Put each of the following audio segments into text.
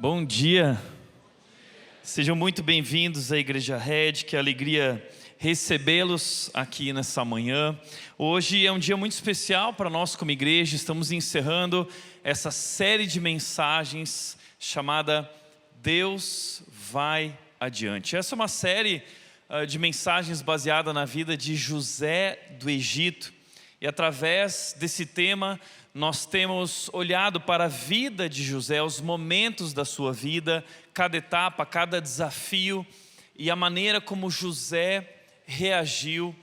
Bom dia, sejam muito bem-vindos à Igreja Red, que alegria recebê-los aqui nessa manhã. Hoje é um dia muito especial para nós como igreja, estamos encerrando essa série de mensagens chamada Deus vai adiante. Essa é uma série de mensagens baseada na vida de José do Egito, e através desse tema nós temos olhado para a vida de José, os momentos da sua vida, cada etapa, cada desafio e a maneira como José reagiu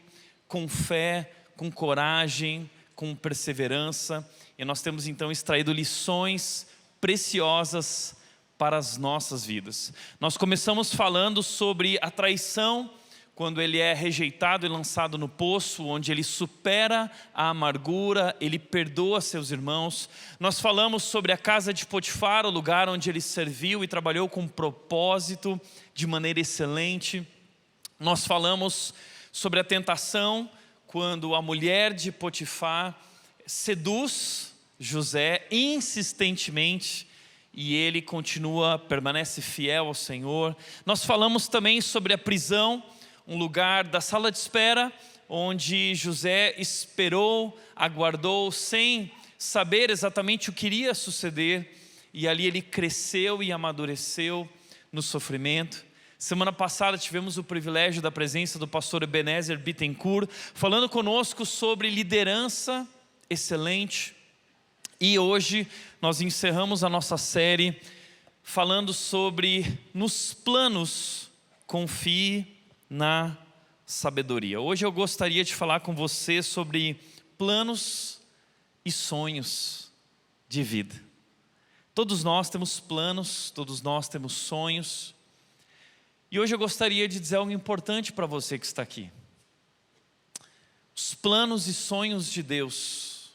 com fé, com coragem, com perseverança. E nós temos então extraído lições preciosas para as nossas vidas. Nós começamos falando sobre a traição, quando ele é rejeitado e lançado no poço, onde ele supera a amargura, ele perdoa seus irmãos. Nós falamos sobre a casa de Potifar, o lugar onde ele serviu e trabalhou com propósito, de maneira excelente. Nós falamos sobre a tentação, quando a mulher de Potifar seduz José insistentemente, e ele permanece fiel ao Senhor. Nós falamos também sobre a prisão, um lugar da sala de espera, onde José esperou, aguardou, sem saber exatamente o que iria suceder, e ali ele cresceu e amadureceu no sofrimento. Semana passada tivemos o privilégio da presença do pastor Ebenezer Bittencourt, falando conosco sobre liderança excelente, e hoje nós encerramos a nossa série falando sobre nos planos confie na sabedoria. Hoje eu gostaria de falar com você sobre planos e sonhos de vida. Todos nós temos planos, todos nós temos sonhos. E hoje eu gostaria de dizer algo importante para você que está aqui. Os planos e sonhos de Deus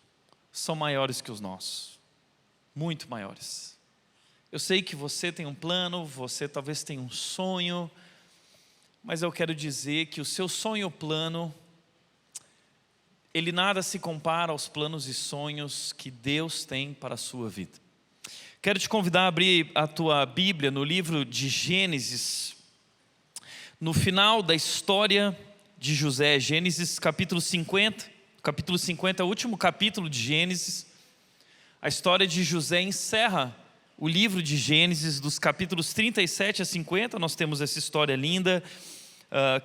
são maiores que os nossos, muito maiores. Eu sei que você tem um plano, você talvez tenha um sonho, mas eu quero dizer que o seu sonho ou plano, ele nada se compara aos planos e sonhos que Deus tem para a sua vida. Quero te convidar a abrir a tua Bíblia no livro de Gênesis, no final da história de José, Gênesis capítulo 50. Capítulo 50 é o último capítulo de Gênesis. A história de José encerra o livro de Gênesis, dos capítulos 37 a 50, nós temos essa história linda,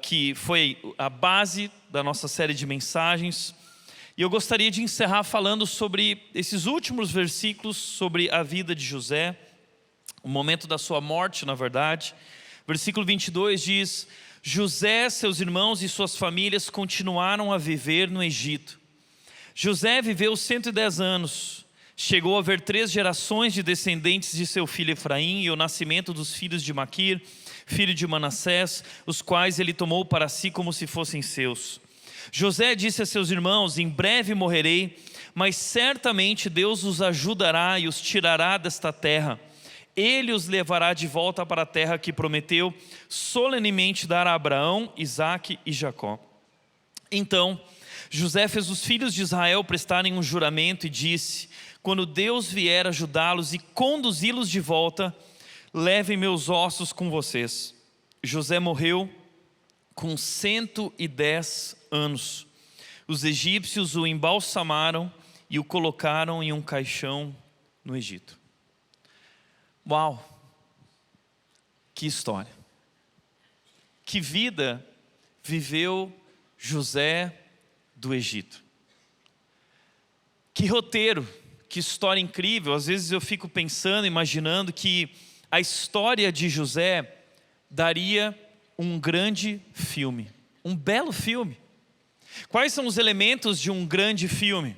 que foi a base da nossa série de mensagens. E eu gostaria de encerrar falando sobre esses últimos versículos, sobre a vida de José, o momento da sua morte, na verdade. Versículo 22 diz: José, seus irmãos e suas famílias continuaram a viver no Egito. José viveu 110 anos. Chegou a haver 3 gerações de descendentes de seu filho Efraim e o nascimento dos filhos de Maquir, filho de Manassés, os quais ele tomou para si como se fossem seus. José disse a seus irmãos: em breve morrerei, mas certamente Deus os ajudará e os tirará desta terra. Ele os levará de volta para a terra que prometeu solenemente dar a Abraão, Isaque e Jacó. Então José fez os filhos de Israel prestarem um juramento e disse: quando Deus vier ajudá-los e conduzi-los de volta, levem meus ossos com vocês. José morreu com 110 anos. Os egípcios o embalsamaram e o colocaram em um caixão no Egito. Uau! Que história! Que vida viveu José do Egito. Que roteiro, que história incrível. Às vezes eu fico pensando, imaginando que a história de José daria um grande filme, um belo filme. Quais são os elementos de um grande filme?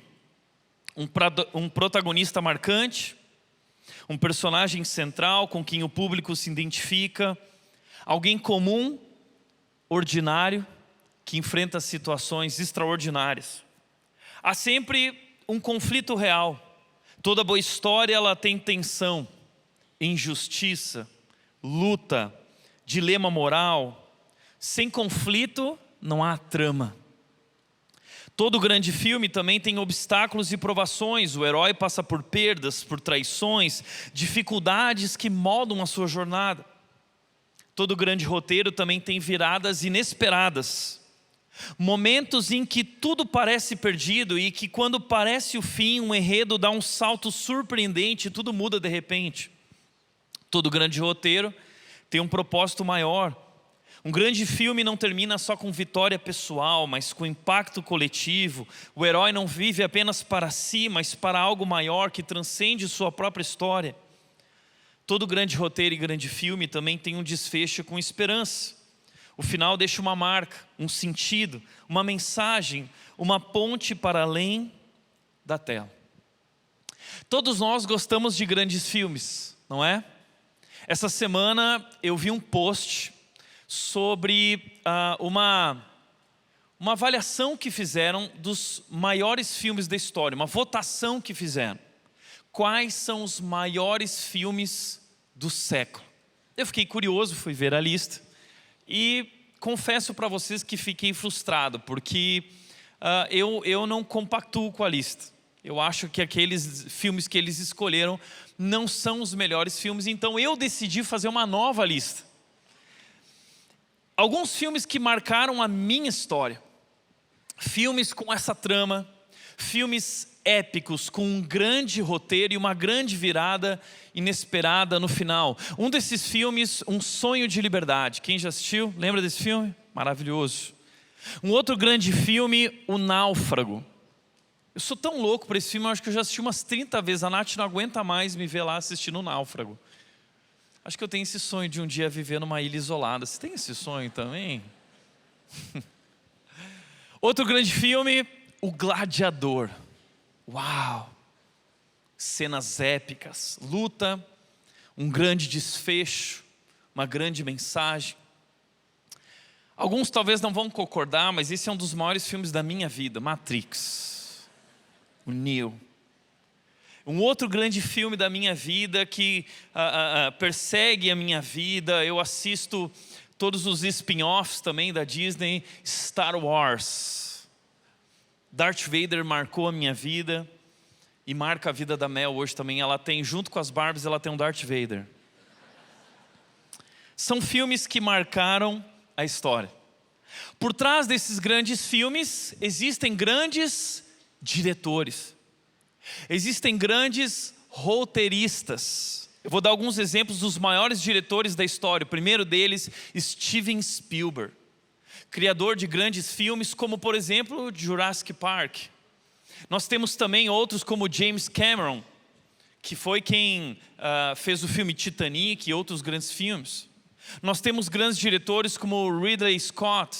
Um protagonista marcante, um personagem central com quem o público se identifica, alguém comum, ordinário, que enfrenta situações extraordinárias. Há sempre um conflito real. Toda boa história ela tem tensão, injustiça, luta, dilema moral. Sem conflito não há trama. Todo grande filme também tem obstáculos e provações. O herói passa por perdas, por traições, dificuldades que moldam a sua jornada. Todo grande roteiro também tem viradas inesperadas. Momentos em que tudo parece perdido e que quando parece o fim, um enredo dá um salto surpreendente e tudo muda de repente. Todo grande roteiro tem um propósito maior. Um grande filme não termina só com vitória pessoal, mas com impacto coletivo. O herói não vive apenas para si, mas para algo maior que transcende sua própria história. Todo grande roteiro e grande filme também tem um desfecho com esperança. O final deixa uma marca, um sentido, uma mensagem, uma ponte para além da tela. Todos nós gostamos de grandes filmes, não é? Essa semana eu vi um post sobre uma avaliação que fizeram dos maiores filmes da história, uma votação que fizeram. Quais são os maiores filmes do século? Eu fiquei curioso, fui ver a lista e confesso para vocês que fiquei frustrado, porque eu não compactuo com a lista. Eu acho que aqueles filmes que eles escolheram não são os melhores filmes, então eu decidi fazer uma nova lista. Alguns filmes que marcaram a minha história, filmes com essa trama, filmes épicos, com um grande roteiro e uma grande virada inesperada no final. Um desses filmes, Um Sonho de Liberdade. Quem já assistiu? Lembra desse filme? Maravilhoso. Um outro grande filme, O Náufrago. Eu sou tão louco por esse filme, eu acho que eu já assisti umas 30 vezes. A Nath não aguenta mais me ver lá assistindo O Náufrago. Acho que eu tenho esse sonho de um dia viver numa ilha isolada. Você tem esse sonho também? Outro grande filme, O Gladiador. Uau! Cenas épicas, luta, um grande desfecho, uma grande mensagem. Alguns talvez não vão concordar, mas esse é um dos maiores filmes da minha vida, Matrix, o Neo. Um outro grande filme da minha vida que persegue a minha vida, eu assisto todos os spin-offs também da Disney, Star Wars. Darth Vader marcou a minha vida e marca a vida da Mel hoje também. Ela tem, junto com as Barbies, ela tem um Darth Vader. São filmes que marcaram a história. Por trás desses grandes filmes, existem grandes diretores. Existem grandes roteiristas. Eu vou dar alguns exemplos dos maiores diretores da história. O primeiro deles, Steven Spielberg. Criador de grandes filmes, como por exemplo, Jurassic Park. Nós temos também outros como James Cameron, que foi quem fez o filme Titanic e outros grandes filmes. Nós temos grandes diretores como Ridley Scott.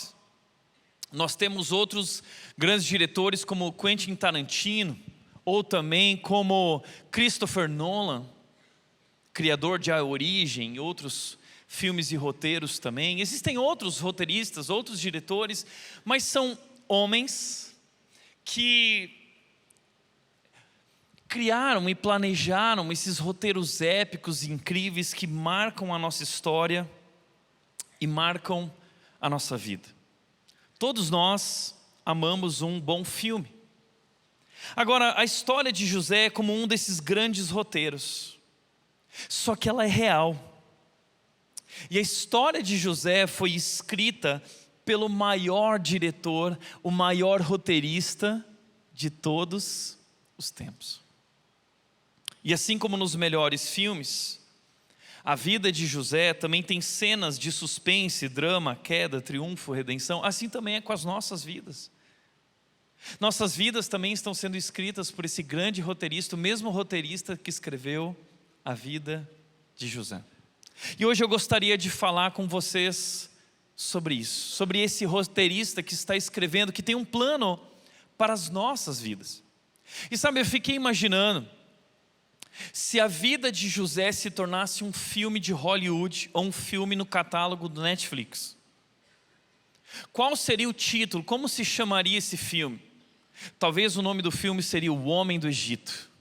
Nós temos outros grandes diretores como Quentin Tarantino, ou também como Christopher Nolan, criador de A Origem e outros filmes e roteiros também. Existem outros roteiristas, outros diretores, mas são homens que criaram e planejaram esses roteiros épicos e incríveis que marcam a nossa história e marcam a nossa vida. Todos nós amamos um bom filme. Agora, a história de José é como um desses grandes roteiros, só que ela é real. E a história de José foi escrita pelo maior diretor, o maior roteirista de todos os tempos. E assim como nos melhores filmes, a vida de José também tem cenas de suspense, drama, queda, triunfo, redenção. Assim também é com as nossas vidas. Nossas vidas também estão sendo escritas por esse grande roteirista, o mesmo roteirista que escreveu a vida de José. E hoje eu gostaria de falar com vocês sobre isso, sobre esse roteirista que está escrevendo, que tem um plano para as nossas vidas. E sabe, eu fiquei imaginando, se a vida de José se tornasse um filme de Hollywood ou um filme no catálogo do Netflix. Qual seria o título? Como se chamaria esse filme? Talvez o nome do filme seria O Homem do Egito,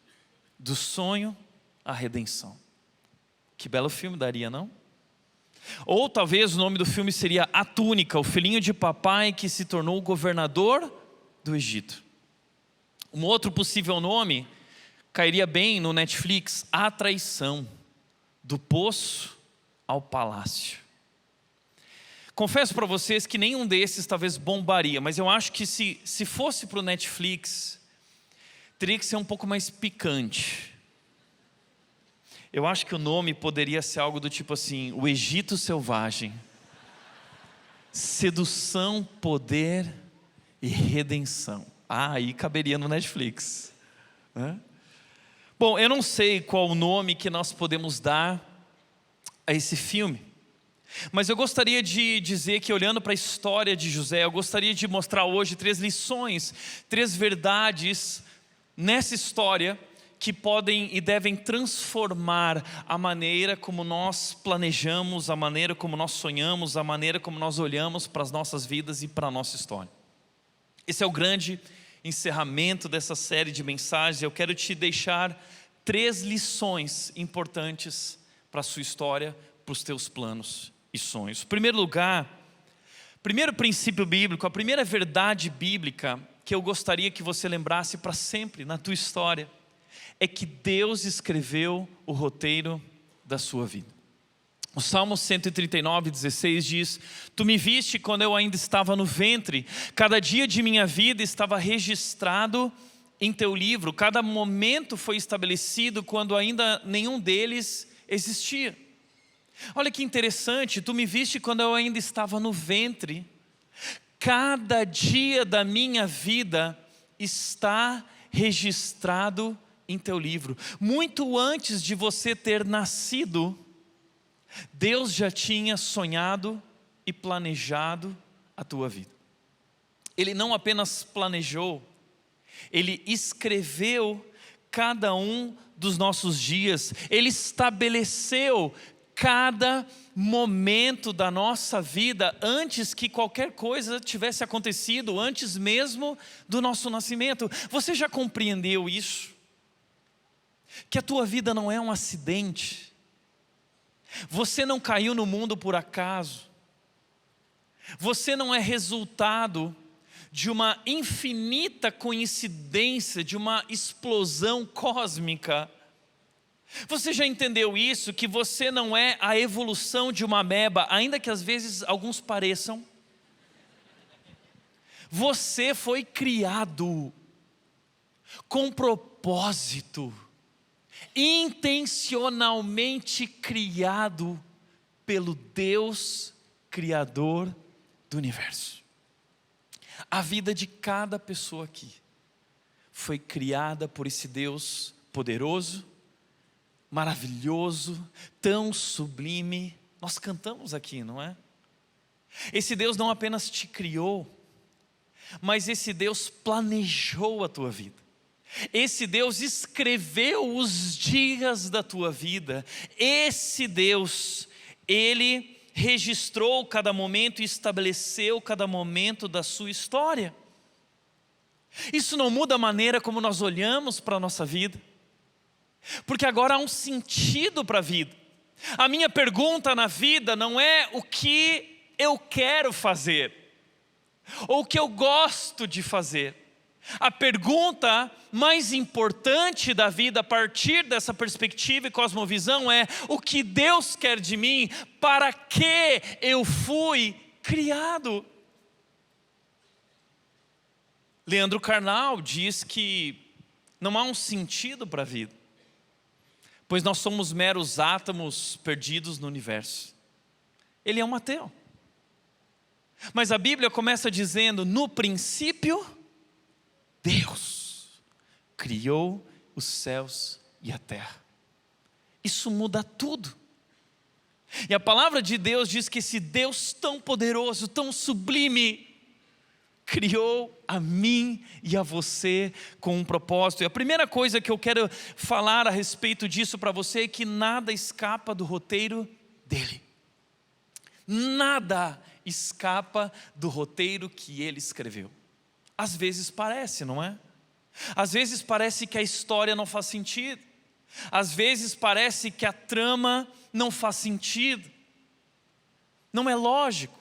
do sonho à redenção. Que belo filme daria, não? Ou talvez o nome do filme seria A Túnica, o filhinho de papai que se tornou governador do do Egito. Um outro possível nome cairia bem no Netflix: A Traição, do poço ao palácio. Confesso para vocês que nenhum desses talvez bombaria, mas eu acho que se fosse para o Netflix, teria que ser um pouco mais picante. Eu acho que o nome poderia ser algo do tipo assim: O Egito Selvagem, Sedução, Poder e Redenção. Aí caberia no Netflix, né? Bom, eu não sei qual o nome que nós podemos dar a esse filme, mas eu gostaria de dizer que, olhando para a história de José, eu gostaria de mostrar hoje 3 lições, 3 verdades nessa história que podem e devem transformar a maneira como nós planejamos, a maneira como nós sonhamos, a maneira como nós olhamos para as nossas vidas e para a nossa história. Esse é o grande encerramento dessa série de mensagens. Eu quero te deixar 3 lições importantes para a sua história, para os teus planos e sonhos. Em primeiro lugar, primeiro princípio bíblico, a primeira verdade bíblica que eu gostaria que você lembrasse para sempre na tua história, é que Deus escreveu o roteiro da sua vida. O Salmo 139:16 diz: Tu me viste quando eu ainda estava no ventre, cada dia de minha vida estava registrado em teu livro, cada momento foi estabelecido quando ainda nenhum deles existia. Olha que interessante, tu me viste quando eu ainda estava no ventre, cada dia da minha vida está registrado em teu livro. Muito antes de você ter nascido, Deus já tinha sonhado e planejado a tua vida. Ele não apenas planejou, Ele escreveu cada um dos nossos dias. Ele estabeleceu cada momento da nossa vida antes que qualquer coisa tivesse acontecido, antes mesmo do nosso nascimento. Você já compreendeu isso? Que a tua vida não é um acidente. Você não caiu no mundo por acaso. Você não é resultado de uma infinita coincidência, de uma explosão cósmica. Você já entendeu isso? Que você não é a evolução de uma ameba, ainda que às vezes alguns pareçam. Você foi criado com propósito, intencionalmente criado pelo Deus Criador do universo. A vida de cada pessoa aqui foi criada por esse Deus poderoso, maravilhoso, tão sublime. Nós cantamos aqui, não é? Esse Deus não apenas te criou, mas esse Deus planejou a tua vida. Esse Deus escreveu os dias da tua vida. Esse Deus, Ele registrou cada momento e estabeleceu cada momento da sua história. Isso não muda a maneira como nós olhamos para a nossa vida, porque agora há um sentido para a vida. A minha pergunta na vida não é o que eu quero fazer, ou o que eu gosto de fazer. A pergunta mais importante da vida a partir dessa perspectiva e cosmovisão é: o que Deus quer de mim? Para que eu fui criado? Leandro Carnal diz que não há um sentido para a vida, pois nós somos meros átomos perdidos no universo. Ele é um ateu. Mas a Bíblia começa dizendo: no princípio, Deus criou os céus e a terra. Isso muda tudo. E a palavra de Deus diz que esse Deus tão poderoso, tão sublime, criou a mim e a você com um propósito. E a primeira coisa que eu quero falar a respeito disso para você é que nada escapa do roteiro dele. Nada escapa do roteiro que ele escreveu. Às vezes parece, não é? Às vezes parece que a história não faz sentido. Às vezes parece que a trama não faz sentido. Não é lógico.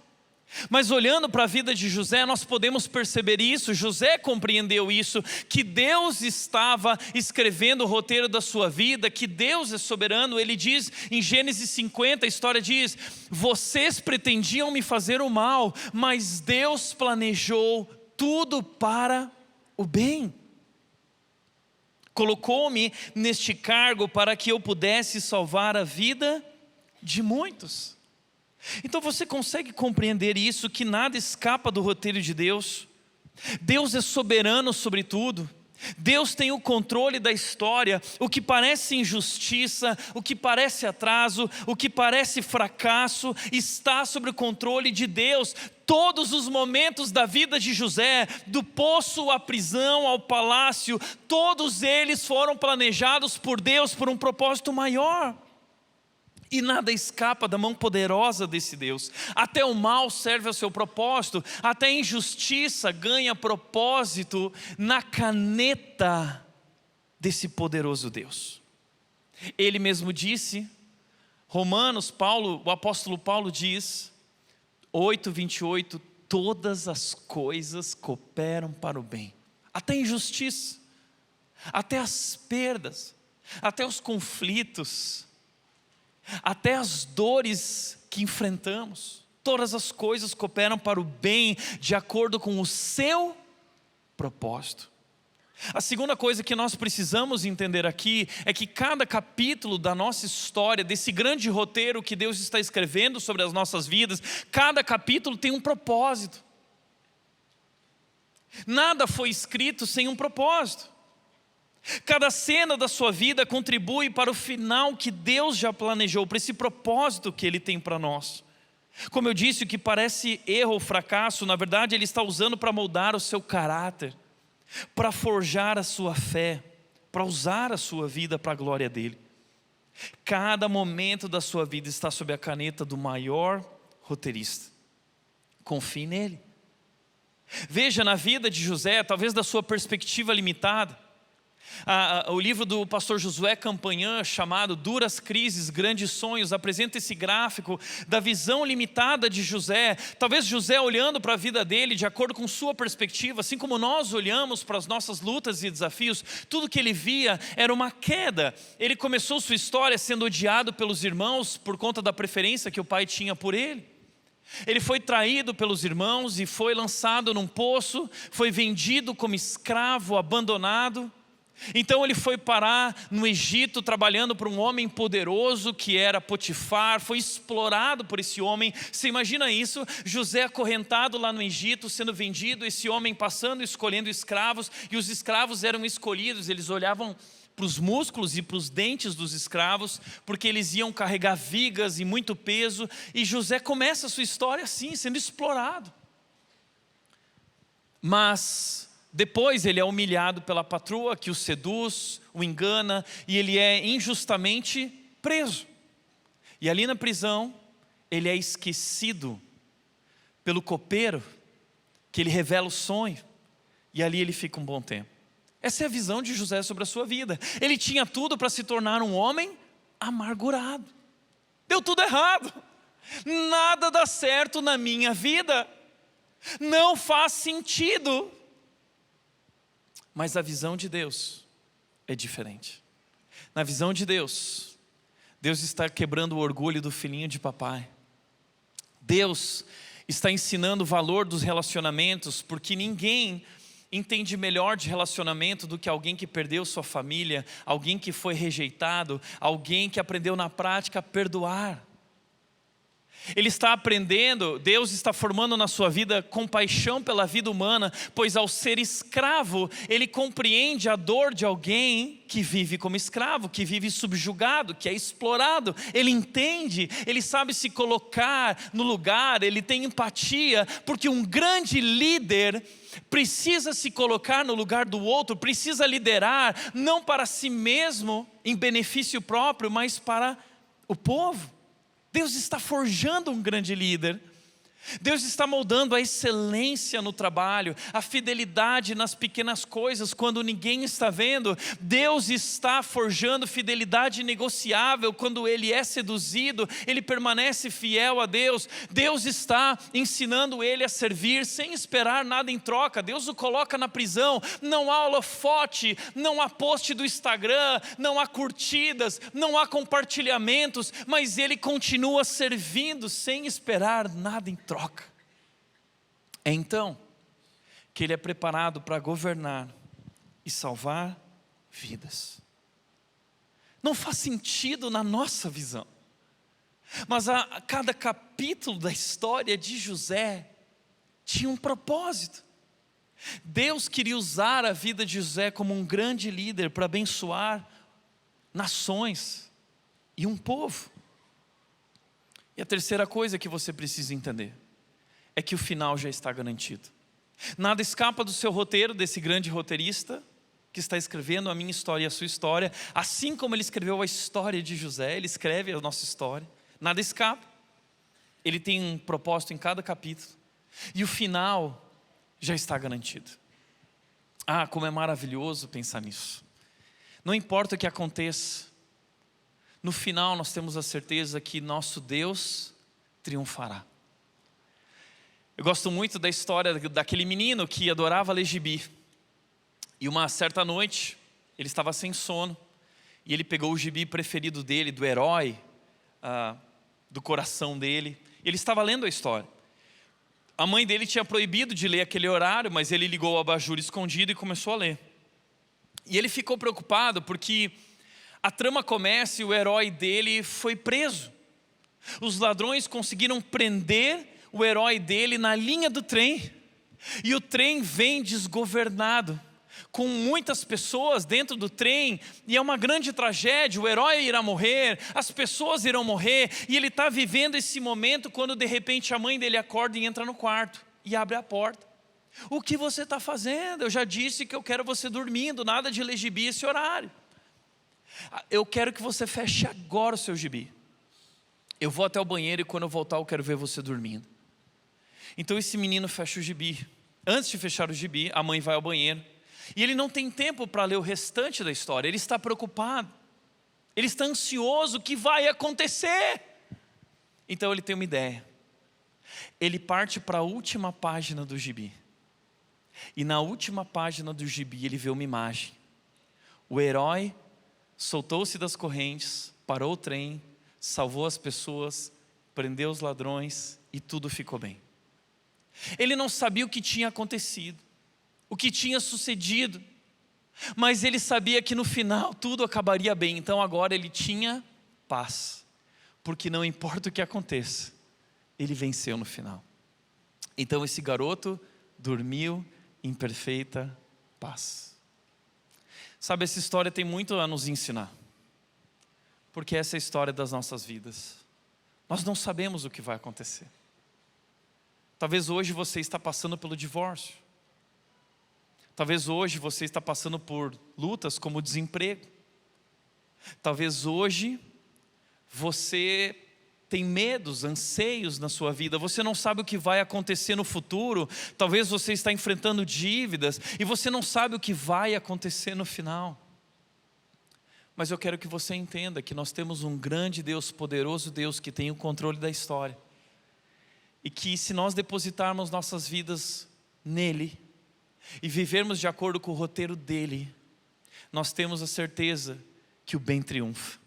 Mas olhando para a vida de José, nós podemos perceber isso. José compreendeu isso, que Deus estava escrevendo o roteiro da sua vida, que Deus é soberano. Ele diz em Gênesis 50, a história diz: vocês pretendiam me fazer o mal, mas Deus planejou tudo para o bem. Colocou-me neste cargo para que eu pudesse salvar a vida de muitos. Então você consegue compreender isso, que nada escapa do roteiro de Deus. Deus é soberano sobre tudo. Deus tem o controle da história. O que parece injustiça, o que parece atraso, o que parece fracasso, está sob o controle de Deus. Todos os momentos da vida de José, do poço à prisão, ao palácio, todos eles foram planejados por Deus por um propósito maior. E nada escapa da mão poderosa desse Deus. Até o mal serve ao seu propósito, até a injustiça ganha propósito na caneta desse poderoso Deus. Ele mesmo disse, Romanos, o apóstolo Paulo diz, 8:28, todas as coisas cooperam para o bem. Até a injustiça, até as perdas, até os conflitos, até as dores que enfrentamos, todas as coisas cooperam para o bem, de acordo com o seu propósito. A segunda coisa que nós precisamos entender aqui é que cada capítulo da nossa história, desse grande roteiro que Deus está escrevendo sobre as nossas vidas, cada capítulo tem um propósito. Nada foi escrito sem um propósito. Cada cena da sua vida contribui para o final que Deus já planejou, para esse propósito que Ele tem para nós. Como eu disse, o que parece erro ou fracasso, na verdade Ele está usando para moldar o seu caráter, para forjar a sua fé, para usar a sua vida para a glória dEle. Cada momento da sua vida está sob a caneta do maior roteirista. Confie nele. Veja na vida de José, talvez da sua perspectiva limitada, o livro do pastor Josué Campanhã, chamado Duras Crises, Grandes Sonhos, apresenta esse gráfico da visão limitada de José. Talvez José, olhando para a vida dele de acordo com sua perspectiva, assim como nós olhamos para as nossas lutas e desafios, tudo que ele via era uma queda. Ele começou sua história sendo odiado pelos irmãos por conta da preferência que o pai tinha por ele. Ele foi traído pelos irmãos e foi lançado num poço, foi vendido como escravo, abandonado. Então ele foi parar no Egito trabalhando para um homem poderoso que era Potifar, foi explorado por esse homem. Você imagina isso? José acorrentado lá no Egito, sendo vendido, esse homem passando, escolhendo escravos, e os escravos eram escolhidos, eles olhavam para os músculos e para os dentes dos escravos, porque eles iam carregar vigas e muito peso, e José começa a sua história assim, sendo explorado. Mas depois ele é humilhado pela patroa que o seduz, o engana, e ele é injustamente preso. E ali na prisão, ele é esquecido pelo copeiro, que ele revela o sonho, e ali ele fica um bom tempo. Essa é a visão de José sobre a sua vida. Ele tinha tudo para se tornar um homem amargurado. Deu tudo errado. Nada dá certo na minha vida. Não faz sentido. Mas a visão de Deus é diferente. Na visão de Deus, Deus está quebrando o orgulho do filhinho de papai. Deus está ensinando o valor dos relacionamentos, porque ninguém entende melhor de relacionamento do que alguém que perdeu sua família, alguém que foi rejeitado, alguém que aprendeu na prática a perdoar. Ele está aprendendo, Deus está formando na sua vida compaixão pela vida humana, pois ao ser escravo, ele compreende a dor de alguém que vive como escravo, que vive subjugado, que é explorado. Ele entende, ele sabe se colocar no lugar, ele tem empatia, porque um grande líder precisa se colocar no lugar do outro, precisa liderar, não para si mesmo, em benefício próprio, mas para o povo. Deus está forjando um grande líder, Deus está moldando a excelência no trabalho, a fidelidade nas pequenas coisas, quando ninguém está vendo. Deus está forjando fidelidade negociável, quando ele é seduzido, ele permanece fiel a Deus. Deus está ensinando ele a servir sem esperar nada em troca. Deus o coloca na prisão, não há holofote, não há post do Instagram, não há curtidas, não há compartilhamentos, mas ele continua servindo sem esperar nada em troca. É então que ele é preparado para governar e salvar vidas. Não faz sentido na nossa visão, mas a cada capítulo da história de José tinha um propósito. Deus queria usar a vida de José como um grande líder para abençoar nações e um povo. E a terceira coisa que você precisa entender é que o final já está garantido. Nada escapa do seu roteiro, desse grande roteirista que está escrevendo a minha história e a sua história. Assim como ele escreveu a história de José, ele escreve a nossa história. Nada escapa. Ele tem um propósito em cada capítulo. E o final já está garantido. Ah, como é maravilhoso pensar nisso. Não importa o que aconteça, no final nós temos a certeza que nosso Deus triunfará. Eu gosto muito da história daquele menino que adorava ler gibi. E uma certa noite, ele estava sem sono, e ele pegou o gibi preferido dele, do herói, do coração dele. Ele estava lendo a história. A mãe dele tinha proibido de ler aquele horário, mas ele ligou o abajur escondido e começou a ler. E ele ficou preocupado porque a trama começa e o herói dele foi preso. Os ladrões conseguiram prender o herói dele na linha do trem, e o trem vem desgovernado, com muitas pessoas dentro do trem, e é uma grande tragédia. O herói irá morrer, as pessoas irão morrer, e ele está vivendo esse momento quando de repente a mãe dele acorda e entra no quarto, e abre a porta. O que você está fazendo? Eu já disse que eu quero você dormindo, nada de ler gibi esse horário. Eu quero que você feche agora o seu gibi. Eu vou até o banheiro e quando eu voltar eu quero ver você dormindo. Então esse menino fecha o gibi. Antes de fechar o gibi, a mãe vai ao banheiro. E ele não tem tempo para ler o restante da história. Ele está preocupado. Ele está ansioso. O que vai acontecer? Então ele tem uma ideia. Ele parte para a última página do gibi. E na última página do gibi ele vê uma imagem. O herói soltou-se das correntes, parou o trem, salvou as pessoas, prendeu os ladrões e tudo ficou bem. Ele não sabia o que tinha acontecido, o que tinha sucedido, mas ele sabia que no final tudo acabaria bem. Então agora ele tinha paz, porque não importa o que aconteça, ele venceu no final. Então esse garoto dormiu em perfeita paz. Sabe, essa história tem muito a nos ensinar, porque essa é a história das nossas vidas. Nós não sabemos o que vai acontecer. Talvez hoje você está passando pelo divórcio. Talvez hoje você está passando por lutas como desemprego. Talvez hoje você tem medos, anseios na sua vida. Você não sabe o que vai acontecer no futuro. Talvez você está enfrentando dívidas e você não sabe o que vai acontecer no final. Mas eu quero que você entenda que nós temos um grande Deus, poderoso Deus, que tem o controle da história. E que se nós depositarmos nossas vidas nele e vivermos de acordo com o roteiro dele, nós temos a certeza que o bem triunfa.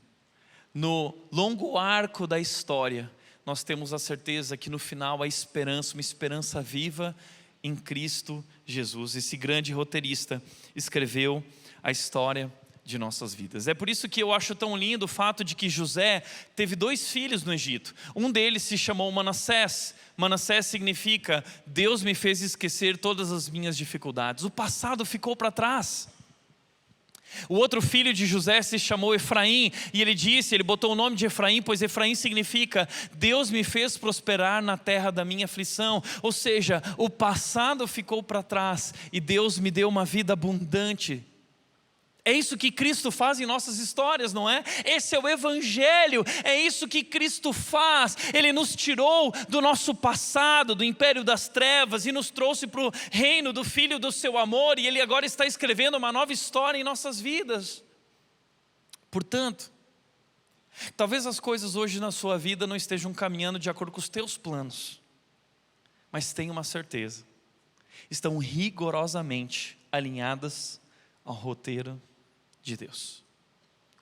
No longo arco da história, nós temos a certeza que no final há esperança, uma esperança viva em Cristo Jesus. Esse grande roteirista escreveu a história de nossas vidas. É por isso que eu acho tão lindo o fato de que José teve 2 filhos no Egito. Um deles se chamou Manassés. Manassés significa Deus me fez esquecer todas as minhas dificuldades. O passado ficou para trás. O outro filho de José se chamou Efraim, e ele botou o nome de Efraim, pois Efraim significa Deus me fez prosperar na terra da minha aflição. Ou seja, o passado ficou para trás e Deus me deu uma vida abundante. É isso que Cristo faz em nossas histórias, não é? Esse é o Evangelho, é isso que Cristo faz. Ele nos tirou do nosso passado, do império das trevas, e nos trouxe para o reino do Filho do seu amor, e Ele agora está escrevendo uma nova história em nossas vidas. Portanto, talvez as coisas hoje na sua vida não estejam caminhando de acordo com os teus planos, mas tenha uma certeza, estão rigorosamente alinhadas ao roteiro de Deus.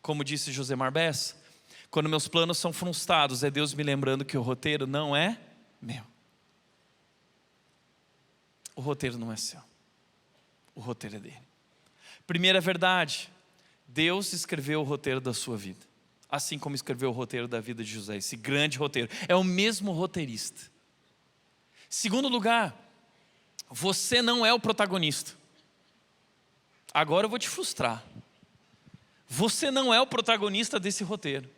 Como disse Josemar Bessa, quando meus planos são frustrados, é Deus me lembrando que o roteiro não é meu. O roteiro não é seu, o roteiro é dele. Primeira verdade, Deus escreveu o roteiro da sua vida, assim como escreveu o roteiro da vida de José, esse grande roteiro, é o mesmo roteirista. Segundo lugar, você não é o protagonista. Agora eu vou te frustrar. Você não é o protagonista desse roteiro.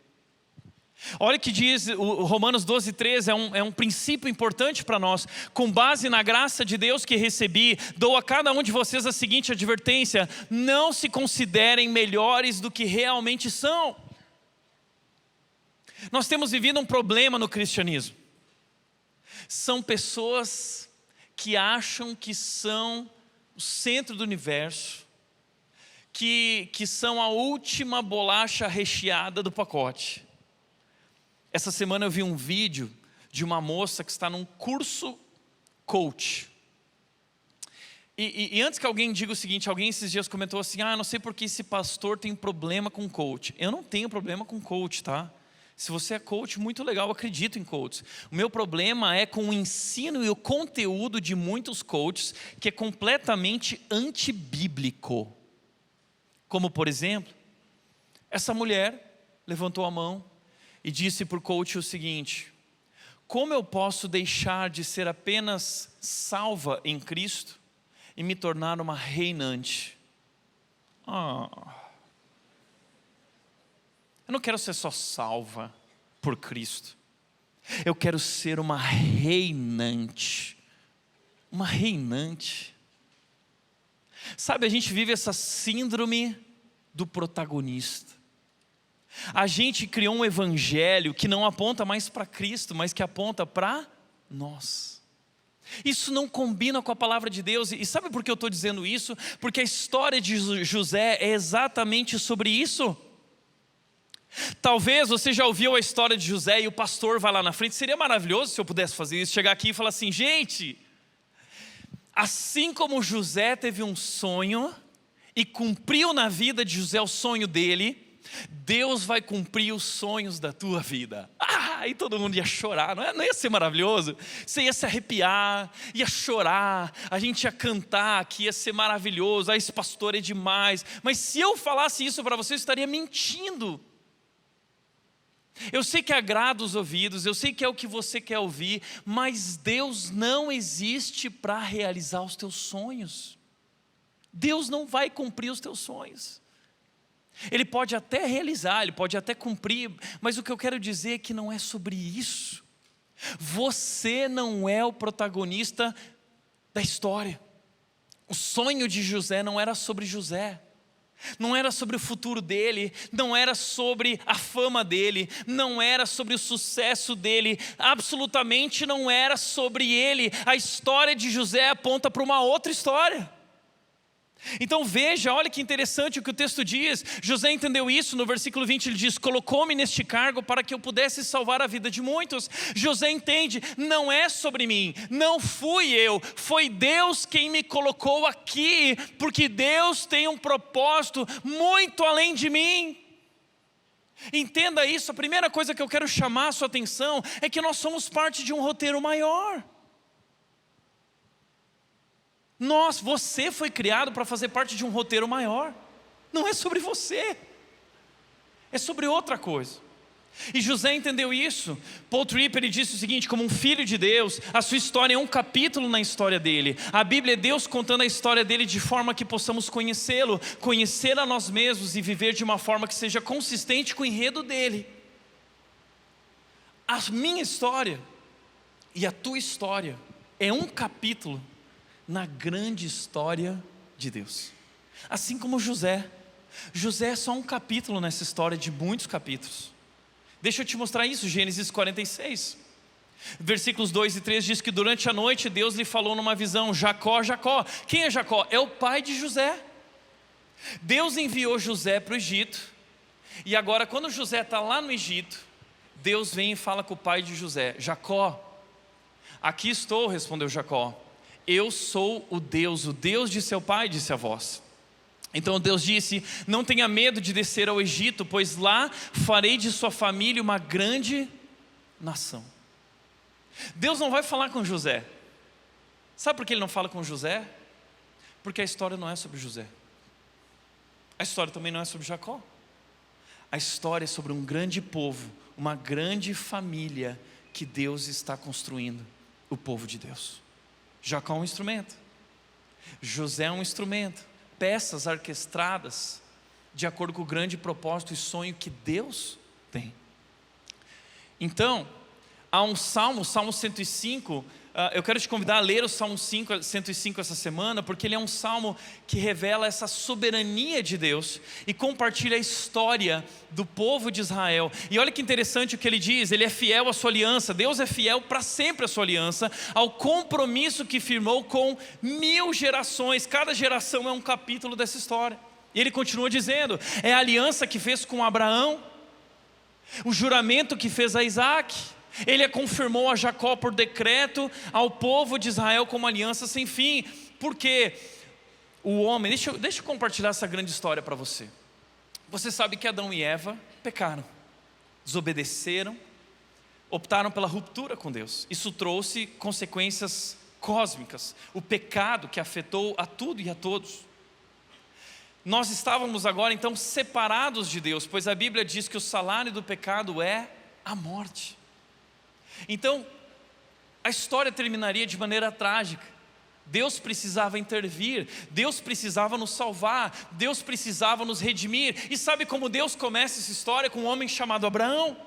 Olha o que diz o Romanos 12:13, é um princípio importante para nós. Com base na graça de Deus que recebi, dou a cada um de vocês a seguinte advertência: não se considerem melhores do que realmente são. Nós temos vivido um problema no cristianismo. São pessoas que acham que são o centro do universo, que são a última bolacha recheada do pacote. Essa semana eu vi um vídeo de uma moça que está num curso coach. E antes que alguém diga o seguinte, alguém esses dias comentou assim: não sei porque esse pastor tem problema com coach. Eu não tenho problema com coach, tá? Se você é coach, muito legal, eu acredito em coaches. O meu problema é com o ensino e o conteúdo de muitos coaches, que é completamente antibíblico. Como por exemplo, essa mulher levantou a mão e disse para o coach o seguinte: como eu posso deixar de ser apenas salva em Cristo e me tornar uma reinante? Eu não quero ser só salva por Cristo, eu quero ser uma reinante. Uma reinante. Sabe, a gente vive essa síndrome do protagonista. A gente criou um evangelho que não aponta mais para Cristo, mas que aponta para nós. Isso não combina com a palavra de Deus. E sabe por que eu estou dizendo isso? Porque a história de José é exatamente sobre isso. Talvez você já ouviu a história de José e o pastor vai lá na frente. Seria maravilhoso se eu pudesse fazer isso, chegar aqui e falar assim: gente, assim como José teve um sonho e cumpriu na vida de José o sonho dele, Deus vai cumprir os sonhos da tua vida. Aí todo mundo ia chorar, não ia ser maravilhoso? Você ia se arrepiar, ia chorar, a gente ia cantar aqui, ia ser maravilhoso. Esse pastor é demais. Mas se eu falasse isso para você, eu estaria mentindo. Eu sei que agrada os ouvidos, eu sei que é o que você quer ouvir, mas Deus não existe para realizar os teus sonhos. Deus não vai cumprir os teus sonhos. Ele pode até realizar, ele pode até cumprir, mas o que eu quero dizer é que não é sobre isso. Você não é o protagonista da história. O sonho de José não era sobre José. Não era sobre o futuro dele, não era sobre a fama dele, não era sobre o sucesso dele, absolutamente não era sobre ele. A história de José aponta para uma outra história. Então veja, olha que interessante o que o texto diz. José entendeu isso, no versículo 20 ele diz: colocou-me neste cargo para que eu pudesse salvar a vida de muitos. José entende, não é sobre mim, não fui eu, foi Deus quem me colocou aqui, porque Deus tem um propósito muito além de mim. Entenda isso. A primeira coisa que eu quero chamar a sua atenção é que nós somos parte de um roteiro maior. Você foi criado para fazer parte de um roteiro maior. Não é sobre você, é sobre outra coisa. E José entendeu isso. Paul Tripp, ele disse o seguinte: como um filho de Deus, a sua história é um capítulo na história dele. A Bíblia é Deus contando a história dele de forma que possamos conhecê-lo, conhecer a nós mesmos e viver de uma forma que seja consistente com o enredo dele. A minha história e a tua história é um capítulo na grande história de Deus. Assim como José, José é só um capítulo nessa história de muitos capítulos. Deixa eu te mostrar isso, Gênesis 46. Versículos 2 e 3 diz que durante a noite Deus lhe falou numa visão: Jacó, Jacó. Quem é Jacó? É o pai de José. Deus enviou José para o Egito. E agora, quando José está lá no Egito, Deus vem e fala com o pai de José: Jacó, aqui estou, respondeu Jacó. Eu sou o Deus de seu pai, disse a voz. Então Deus disse: não tenha medo de descer ao Egito, pois lá farei de sua família uma grande nação. Deus não vai falar com José. Sabe por que ele não fala com José? Porque a história não é sobre José. A história também não é sobre Jacó. A história é sobre um grande povo, uma grande família que Deus está construindo, o povo de Deus. Jacó é um instrumento, José é um instrumento, peças orquestradas de acordo com o grande propósito e sonho que Deus tem. Então, há um salmo, Salmo 105, eu quero te convidar a ler o Salmo 105 essa semana, porque ele é um salmo que revela essa soberania de Deus e compartilha a história do povo de Israel. E olha que interessante o que ele diz: ele é fiel à sua aliança, Deus é fiel para sempre à sua aliança, ao compromisso que firmou com 1000 gerações. Cada geração é um capítulo dessa história. E ele continua dizendo: é a aliança que fez com Abraão, o juramento que fez a Isaac. Ele a confirmou a Jacó por decreto, ao povo de Israel como aliança sem fim. Porque o homem, deixa eu compartilhar essa grande história para você. Você sabe que Adão e Eva pecaram, desobedeceram, optaram pela ruptura com Deus. Isso trouxe consequências cósmicas, o pecado que afetou a tudo e a todos. Nós estávamos agora então separados de Deus, pois a Bíblia diz que o salário do pecado é a morte. Então, a história terminaria de maneira trágica. Deus precisava intervir, Deus precisava nos salvar, Deus precisava nos redimir. E sabe como Deus começa essa história? Com um homem chamado Abraão.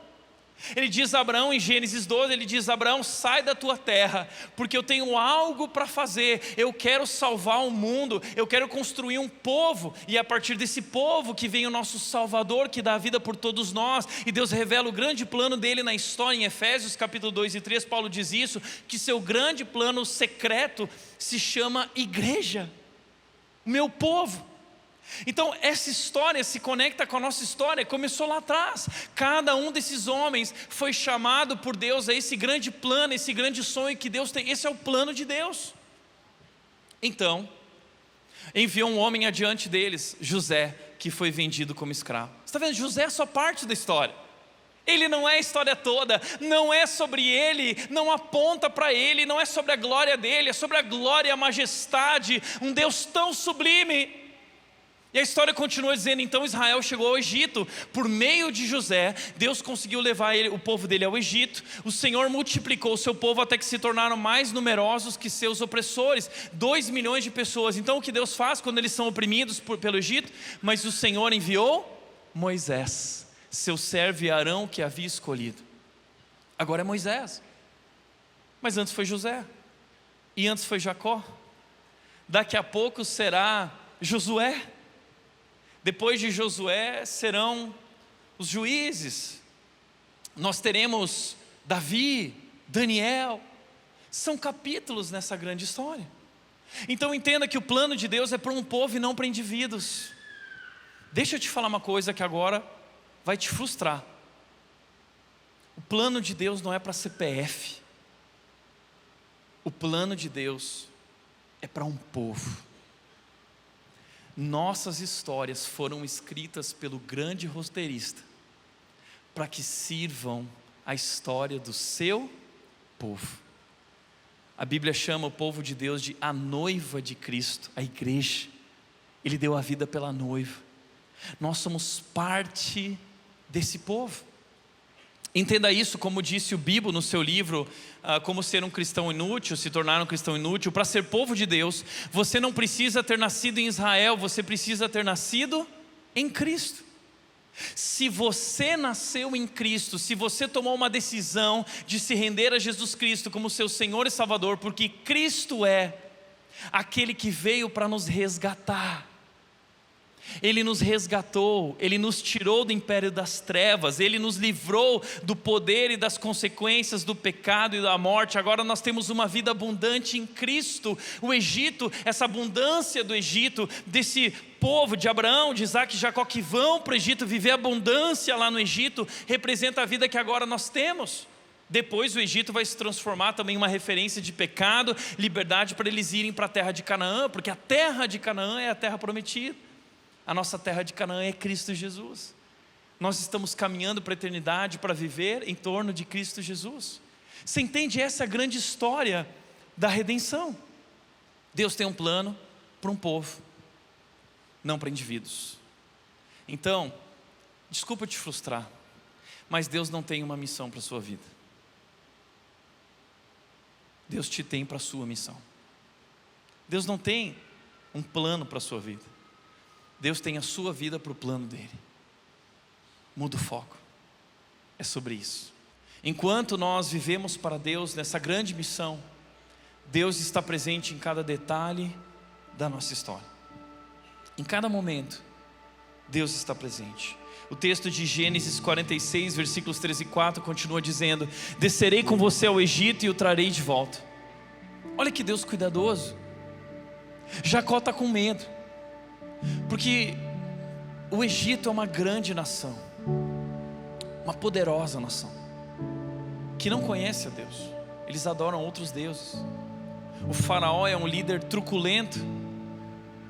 Ele diz a Abraão em Gênesis 12, ele diz: Abraão, sai da tua terra, porque eu tenho algo para fazer. Eu quero salvar o mundo, eu quero construir um povo, e é a partir desse povo que vem o nosso Salvador, que dá a vida por todos nós. E Deus revela o grande plano dele na história. Em Efésios capítulo 2 e 3, Paulo diz isso, que seu grande plano secreto se chama igreja, o meu povo. Então essa história se conecta com a nossa história. Começou lá atrás. Cada um desses homens foi chamado por Deus a esse grande plano, esse grande sonho que Deus tem. Esse é o plano de Deus. Então enviou um homem adiante deles, José, que foi vendido como escravo. Você está vendo? José é só parte da história. Ele não é a história toda, não é sobre ele, não aponta para ele, não é sobre a glória dele, é sobre a glória e a majestade, um Deus tão sublime. E a história continua dizendo: então Israel chegou ao Egito, por meio de José, Deus conseguiu levar o povo dele ao Egito. O Senhor multiplicou o seu povo até que se tornaram mais numerosos que seus opressores, 2 milhões de pessoas. Então o que Deus faz quando eles são oprimidos pelo Egito? Mas o Senhor enviou Moisés, seu servo e Arão que havia escolhido. Agora é Moisés, mas antes foi José, e antes foi Jacó, daqui a pouco será Josué. Depois de Josué serão os juízes. Nós teremos Davi, Daniel. São capítulos nessa grande história. Então entenda que o plano de Deus é para um povo e não para indivíduos. Deixa eu te falar uma coisa que agora vai te frustrar. O plano de Deus não é para CPF. O plano de Deus é para um povo. Nossas histórias foram escritas pelo grande roteirista para que sirvam a história do seu povo. A Bíblia chama o povo de Deus de a noiva de Cristo, a igreja. Ele deu a vida pela noiva. Nós somos parte desse povo. Entenda isso, como disse o Bibo no seu livro, Como Ser um Cristão Inútil, se tornar um cristão inútil. Para ser povo de Deus, você não precisa ter nascido em Israel, você precisa ter nascido em Cristo. Se você nasceu em Cristo, se você tomou uma decisão de se render a Jesus Cristo como seu Senhor e Salvador, porque Cristo é aquele que veio para nos resgatar. Ele nos resgatou, Ele nos tirou do império das trevas, Ele nos livrou do poder e das consequências do pecado e da morte. Agora nós temos uma vida abundante em Cristo. O Egito, essa abundância do Egito, desse povo de Abraão, de Isaac e Jacó, que vão para o Egito viver abundância lá no Egito, representa a vida que agora nós temos. Depois o Egito vai se transformar também em uma referência de pecado, liberdade para eles irem para a terra de Canaã, porque a terra de Canaã é a terra prometida. A nossa terra de Canaã é Cristo Jesus. Nós estamos caminhando para a eternidade para viver em torno de Cristo Jesus. Você entende? Essa é a grande história da redenção. Deus tem um plano para um povo, não para indivíduos. Então, desculpa te frustrar, mas Deus não tem uma missão para a sua vida. Deus te tem para a sua missão. Deus não tem um plano para a sua vida. Deus tem a sua vida para o plano dele. Muda o foco. É sobre isso. Enquanto nós vivemos para Deus nessa grande missão, Deus está presente em cada detalhe da nossa história. Em cada momento, Deus está presente. O texto de Gênesis 46, versículos 13 e 4 continua dizendo: descerei com você ao Egito e o trarei de volta. Olha que Deus cuidadoso. Jacó está com medo, porque o Egito é uma grande nação, uma poderosa nação, que não conhece a Deus. Eles adoram outros deuses. O faraó é um líder truculento,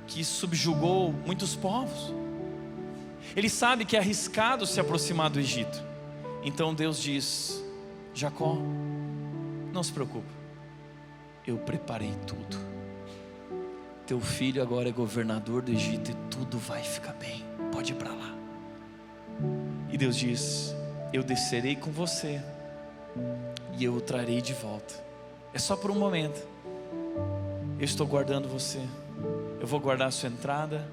que subjugou muitos povos. Ele sabe que é arriscado se aproximar do Egito. Então Deus diz: Jacó, não se preocupe, eu preparei tudo. Teu filho agora é governador do Egito e tudo vai ficar bem, pode ir para lá. E Deus diz: eu descerei com você e eu o trarei de volta. É só por um momento. Eu estou guardando você. Eu vou guardar a sua entrada,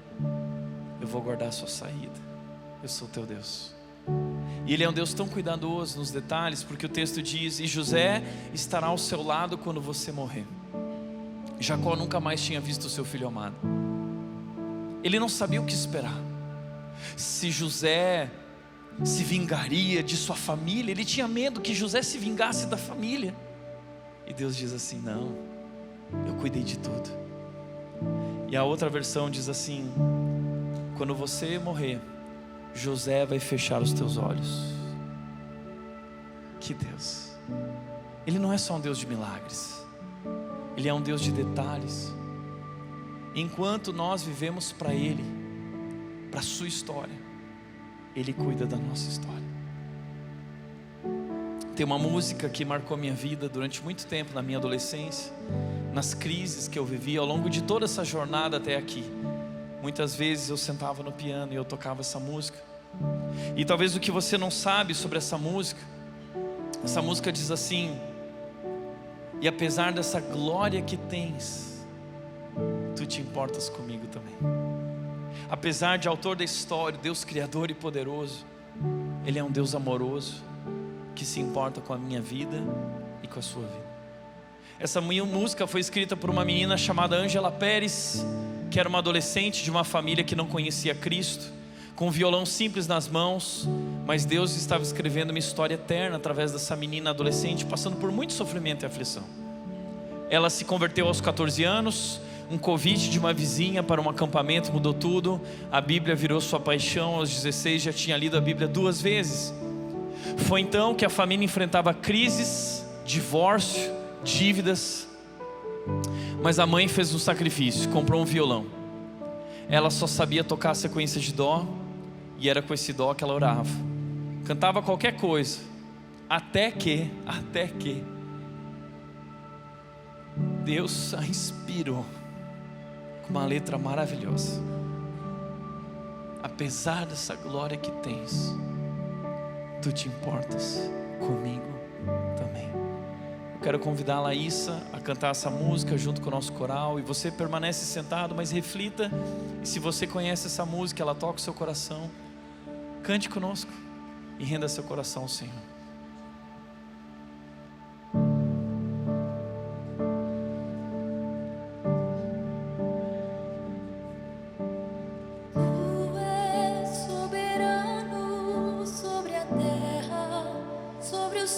eu vou guardar a sua saída. Eu sou teu Deus. E Ele é um Deus tão cuidadoso nos detalhes, porque o texto diz: e José estará ao seu lado quando você morrer. Jacó nunca mais tinha visto o seu filho amado. Ele não sabia o que esperar. Se José se vingaria de sua família, ele tinha medo que José se vingasse da família. E Deus diz assim: não, eu cuidei de tudo. E a outra versão diz assim: quando você morrer, José vai fechar os teus olhos. Que Deus! Ele não é só um Deus de milagres, Ele é um Deus de detalhes. Enquanto nós vivemos para Ele, para a sua história, Ele cuida da nossa história. Tem uma música que marcou a minha vida durante muito tempo, na minha adolescência, nas crises que eu vivi ao longo de toda essa jornada até aqui. Muitas vezes eu sentava no piano e eu tocava essa música. E talvez o que você não sabe sobre essa música diz assim: e apesar dessa glória que tens, tu te importas comigo também. Apesar de autor da história, Deus criador e poderoso, Ele é um Deus amoroso, que se importa com a minha vida e com a sua vida. Essa minha música foi escrita por uma menina chamada Ângela Pérez, que era uma adolescente de uma família que não conhecia Cristo, com um violão simples nas mãos, mas Deus estava escrevendo uma história eterna através dessa menina adolescente, passando por muito sofrimento e aflição. Ela se converteu aos 14 anos, um convite de uma vizinha para um acampamento mudou tudo. A Bíblia virou sua paixão. Aos 16 já tinha lido a Bíblia 2 vezes. Foi então que a família enfrentava crises, divórcio, dívidas, mas a mãe fez um sacrifício, comprou um violão. Ela só sabia tocar a sequência de dó, e era com esse dó que ela orava. Cantava qualquer coisa, até que Deus a inspirou com uma letra maravilhosa. Apesar dessa glória que tens, tu te importas comigo também. Eu quero convidar a Laísa a cantar essa música junto com o nosso coral. E você permanece sentado, mas reflita. E se você conhece essa música, ela toca o seu coração, cante conosco e renda seu coração ao Senhor.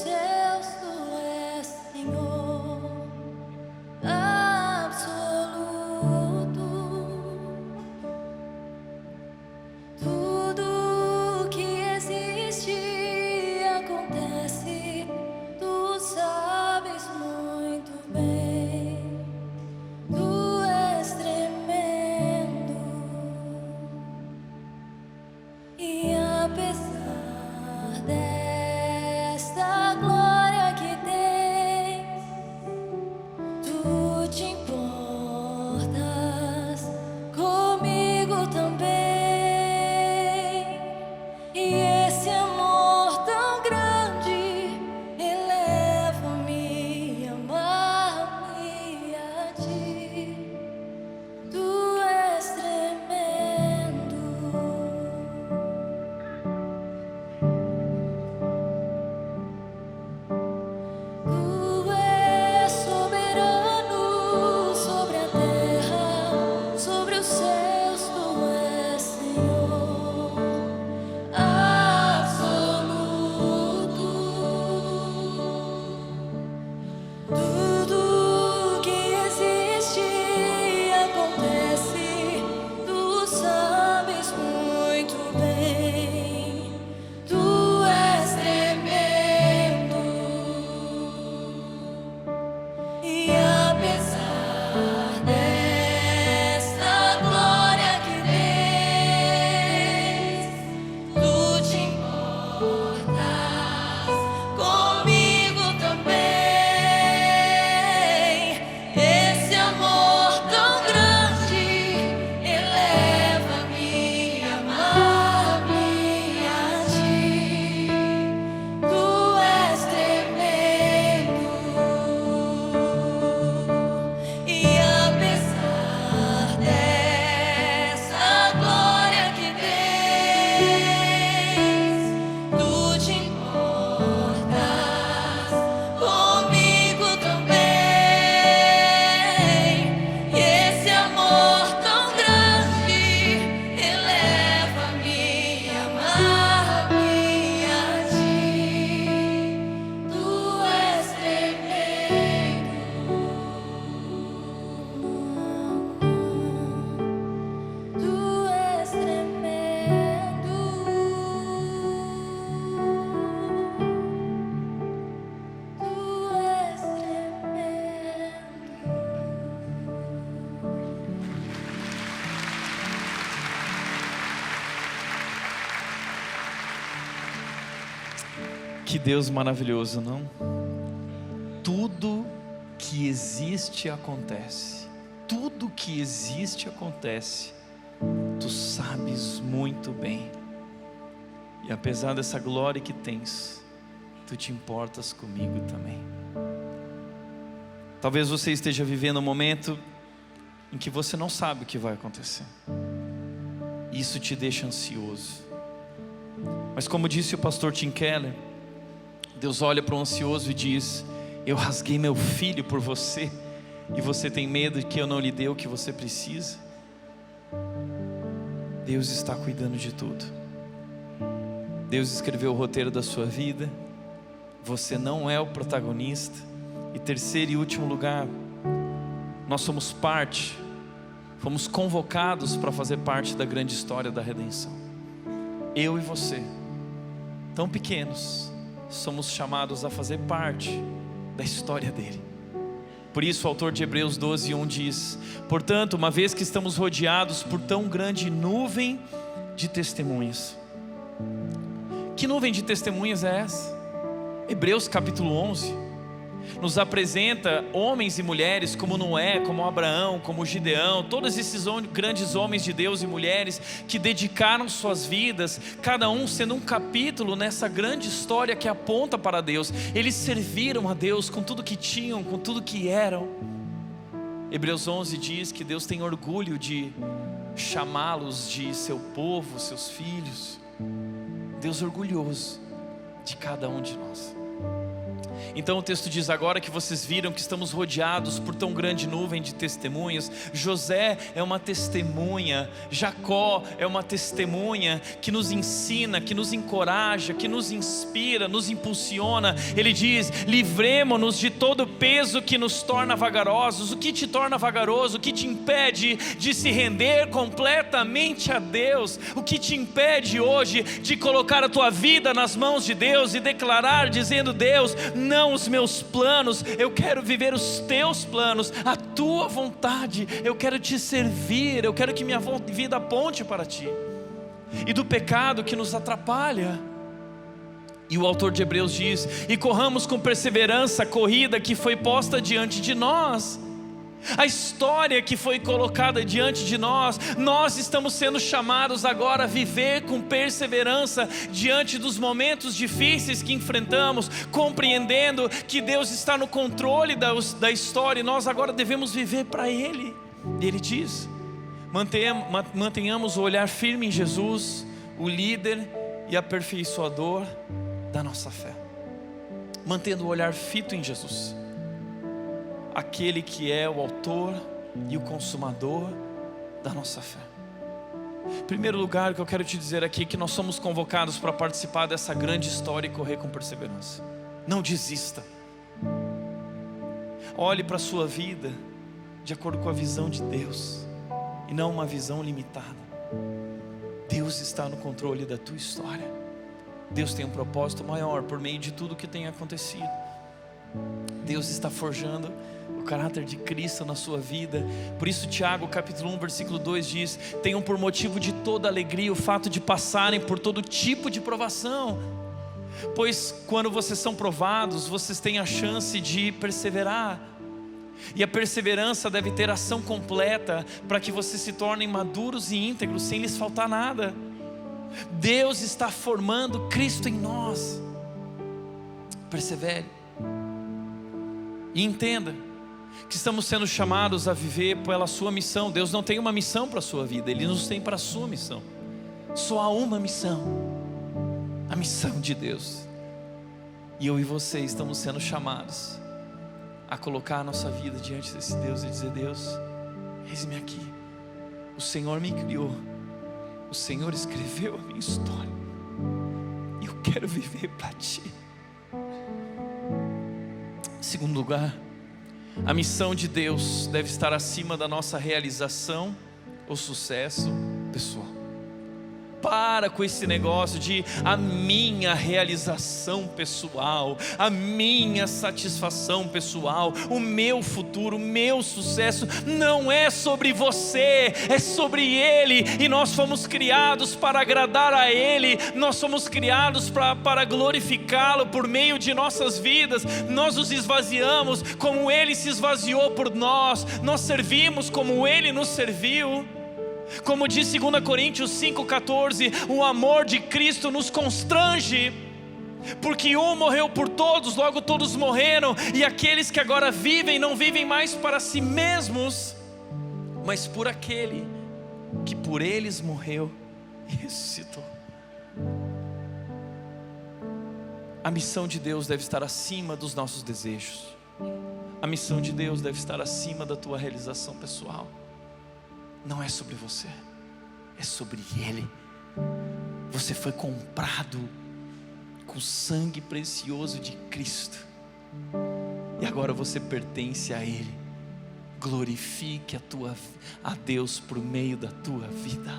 céus tu és Senhor absoluto. Tudo que existe acontece, tu sabes muito bem. Tu és tremendo. E apesar desta glória que tens, tu te importas comigo também. E esse amor tão grande eleva-me a amar-me a ti. Tu és tremendo. Tu és soberano sobre a terra, sobre os céus, tu és Senhor absoluto. Tudo que existe acontece, tu sabes muito bem. Tu és tremendo. E apesar desta glória que tens, tu te importas comigo também. Esse amor tão grande eleva-me a amar-me a ti. Tu és tremendo. E apesar dessa glória que tens, tu te importas comigo também. E esse amor tão grande eleva-me a amar-me a ti. Tu és tremendo. Tu és tremendo. Tu és tremendo. Que Deus maravilhoso, não? Tudo que existe acontece. Tudo que existe acontece. Tu sabes muito bem. E apesar dessa glória que tens, tu te importas comigo também. Talvez você esteja vivendo um momento em que você não sabe o que vai acontecer. Isso te deixa ansioso. Mas como disse o pastor Tim Keller, Deus olha para o ansioso e diz: eu rasguei meu filho por você, e você tem medo de que eu não lhe dê o que você precisa? Deus está cuidando de tudo. Deus escreveu o roteiro da sua vida. Você não é o protagonista. E terceiro e último lugar, nós somos parte, fomos convocados para fazer parte da grande história da redenção. Eu e você, tão pequenos, somos chamados a fazer parte da história dele. Por isso o autor de Hebreus 12:1 diz: portanto, uma vez que estamos rodeados por tão grande nuvem de testemunhas. Que nuvem de testemunhas é essa? Hebreus capítulo 11 nos apresenta homens e mulheres como Noé, como Abraão, como Gideão, todos esses grandes homens de Deus e mulheres que dedicaram suas vidas, cada um sendo um capítulo nessa grande história que aponta para Deus. Eles serviram a Deus com tudo que tinham, com tudo que eram. Hebreus 11 diz que Deus tem orgulho de chamá-los de seu povo, seus filhos. Deus orgulhoso de cada um de nós. Então o texto diz: agora que vocês viram que estamos rodeados por tão grande nuvem de testemunhas. José é uma testemunha, Jacó é uma testemunha que nos ensina, que nos encoraja, que nos inspira, nos impulsiona. Ele diz: livremo-nos de todo o peso que nos torna vagarosos. O que te torna vagaroso? O que te impede de se render completamente a Deus? O que te impede hoje de colocar a tua vida nas mãos de Deus e declarar dizendo: Deus, não os meus planos, eu quero viver os teus planos, a tua vontade, eu quero te servir, eu quero que minha vida aponte para ti. E do pecado que nos atrapalha. E o autor de Hebreus diz: e corramos com perseverança a corrida que foi posta diante de nós. A história que foi colocada diante de nós, nós estamos sendo chamados agora a viver com perseverança diante dos momentos difíceis que enfrentamos, compreendendo que Deus está no controle da história e nós agora devemos viver para Ele. E Ele diz: mantenhamos o olhar firme em Jesus, o líder e aperfeiçoador da nossa fé. Mantendo o olhar fito em Jesus, aquele que é o autor e o consumador da nossa fé. Em primeiro lugar, o que eu quero te dizer aqui é que nós somos convocados para participar dessa grande história e correr com perseverança. Não desista. Olhe para a sua vida de acordo com a visão de Deus e não uma visão limitada. Deus está no controle da tua história. Deus tem um propósito maior por meio de tudo que tem acontecido. Deus está forjando o caráter de Cristo na sua vida. Por isso Tiago capítulo 1 versículo 2 diz: tenham por motivo de toda alegria o fato de passarem por todo tipo de provação, pois quando vocês são provados, vocês têm a chance de perseverar. E a perseverança deve ter ação completa para que vocês se tornem maduros e íntegros sem lhes faltar nada. Deus está formando Cristo em nós. Persevere. E entenda que estamos sendo chamados a viver pela sua missão. Deus não tem uma missão para a sua vida, Ele nos tem para a sua missão. Só há uma missão, a missão de Deus. E eu e você estamos sendo chamados a colocar a nossa vida diante desse Deus e dizer: Deus, eis-me aqui. O Senhor me criou, o Senhor escreveu a minha história, e eu quero viver para Ti. Em segundo lugar, a missão de Deus deve estar acima da nossa realização ou sucesso pessoal. Para com esse negócio de a minha realização pessoal, a minha satisfação pessoal, o meu futuro, o meu sucesso. Não é sobre você, é sobre Ele. E nós fomos criados para agradar a Ele. Nós fomos criados para glorificá-lo por meio de nossas vidas. Nós nos esvaziamos como Ele se esvaziou por nós. Nós servimos como Ele nos serviu. Como diz 2 Coríntios 5,14, o amor de Cristo nos constrange, porque um morreu por todos, logo todos morreram. E aqueles que agora vivem, não vivem mais para si mesmos, mas por aquele que por eles morreu e ressuscitou. A missão de Deus deve estar acima dos nossos desejos. A missão de Deus deve estar acima da tua realização pessoal. Não é sobre você, é sobre Ele. Você foi comprado com o sangue precioso de Cristo, e agora você pertence a Ele. Glorifique a Deus por meio da tua vida.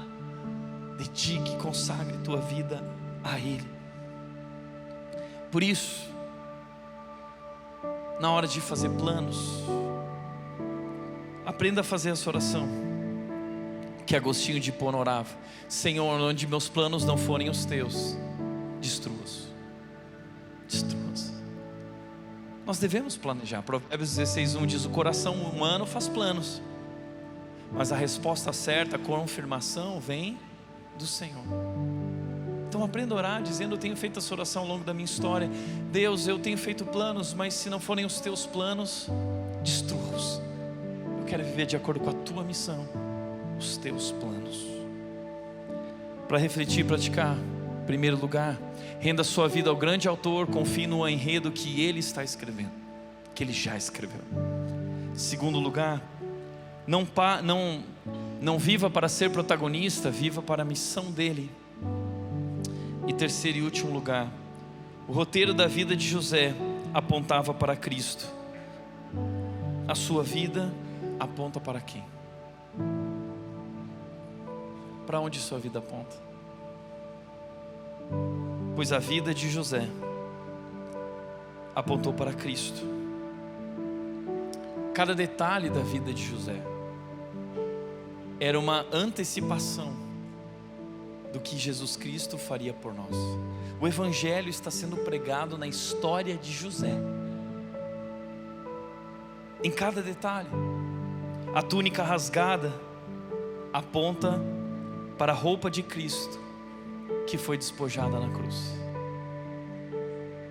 Dedique e consagre tua vida a Ele. Por isso, na hora de fazer planos, aprenda a fazer essa oração que Agostinho de Hipona orava: Senhor, onde meus planos não forem os teus, destrua-os. Destrua-os. Nós devemos planejar. Provérbios 16:1 diz: o coração humano faz planos, mas a resposta certa, a confirmação vem do Senhor. Então aprenda a orar dizendo: eu tenho feito essa oração ao longo da minha história. Deus, eu tenho feito planos, mas se não forem os teus planos, destrua-os. Eu quero viver de acordo com a tua missão, os teus planos. Para refletir e praticar, Primeiro lugar, renda sua vida ao grande autor, confie no enredo que ele está escrevendo, que ele já escreveu. Segundo lugar, não viva para ser protagonista, viva para a missão dele. E terceiro e último lugar, o roteiro da vida de José apontava para Cristo. A sua vida aponta para quem? Para onde sua vida aponta? Pois a vida de José apontou para Cristo. Cada detalhe da vida de José era uma antecipação do que Jesus Cristo faria por nós. O Evangelho está sendo pregado na história de José, em cada detalhe. A túnica rasgada aponta para a roupa de Cristo que foi despojada na cruz.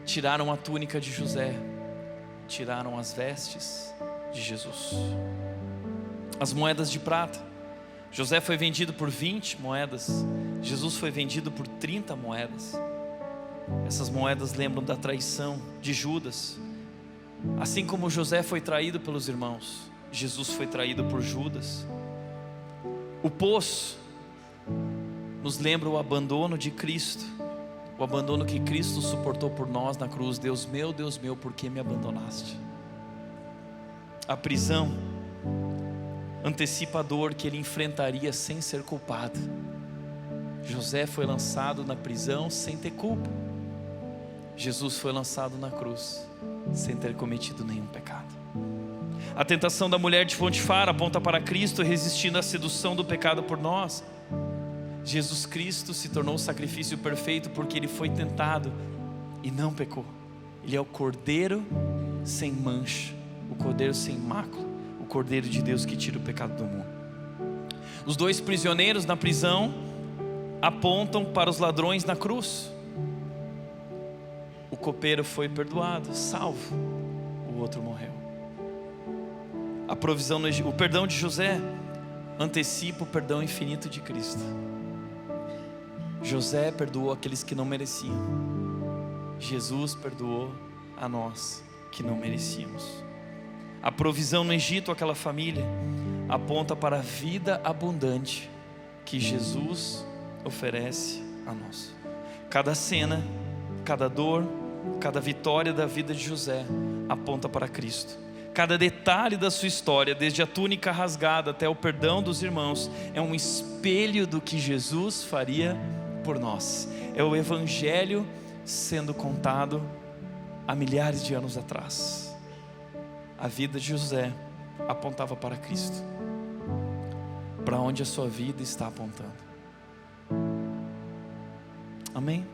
Tiraram a túnica de José, tiraram as vestes de Jesus. As moedas de prata, José foi vendido por 20 moedas, Jesus foi vendido por 30 moedas. Essas moedas lembram da traição de Judas. Assim como José foi traído pelos irmãos, Jesus foi traído por Judas. O poço nos lembra o abandono de Cristo, o abandono que Cristo suportou por nós na cruz. Deus meu, por que me abandonaste? A prisão antecipa a dor que ele enfrentaria sem ser culpado. José foi lançado na prisão sem ter culpa. Jesus foi lançado na cruz sem ter cometido nenhum pecado. A tentação da mulher de Potifar aponta para Cristo resistindo à sedução do pecado por nós. Jesus Cristo se tornou o sacrifício perfeito porque ele foi tentado e não pecou. Ele é o Cordeiro sem mancha, o Cordeiro sem mácula, o Cordeiro de Deus que tira o pecado do mundo. Os dois prisioneiros na prisão apontam para os ladrões na cruz. O copeiro foi perdoado, salvo, o outro morreu. A provisão, o perdão de José antecipa o perdão infinito de Cristo. José perdoou aqueles que não mereciam. Jesus perdoou a nós que não merecíamos. A provisão no Egito, aquela família, aponta para a vida abundante que Jesus oferece a nós. Cada cena, cada dor, cada vitória da vida de José aponta para Cristo. Cada detalhe da sua história, desde a túnica rasgada até o perdão dos irmãos, é um espelho do que Jesus faria por nós. É o Evangelho sendo contado há milhares de anos atrás. A vida de José apontava para Cristo. Para onde a sua vida está apontando? Amém?